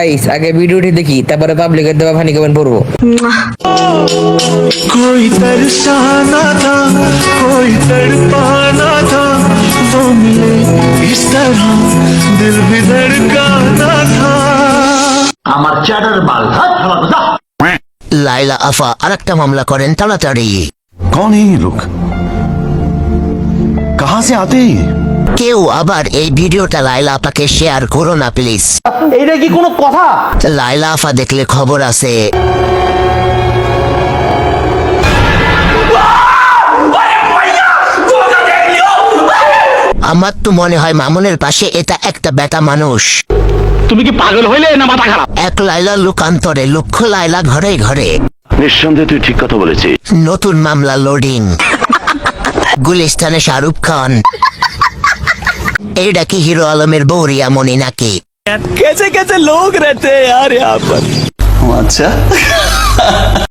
Guys আগে ভিডিওটি দেখি তারপরে পাবলিকের দেওয়া ফানি কমেন্ট পড়বো। कोई तरसाना था कोई तड़पाना था वो मिले इस तरह दिल भी धड़काना था আমার চ্যাটার বাল হাত হালা কথা। লাইলা আফা আরেকটা মামলা করেন তাড়াতাড়ি। कौन है ये लोग? कहां से आते हैं? কেউ আবার এই ভিডিওটা লাইলা আপাকে শেয়ার করো না প্লিজ। এইটা কি কোনো কথা? লাইলা আফা দেখলে খবর আছে। আমার তো মনে হয় মামুনের পাশে এটা একটা বেটা মানুষ। তুমি কি পাগল হইলে না মাথা খারাপ? এক লাইলা লোকান্তরে লক্ষ লাইলা ঘরে ঘরে। निस्संदेह তুই ঠিক কথা বলেছিস। নতুন মামলা লোডিং। গুলিস্তানে শাহরুখ খান। এইটা কি হিরো আলমের বৌরিয়া মনি নাকি? कैसे कैसे लोग रहते हैं यार यहाँ पर। अच्छा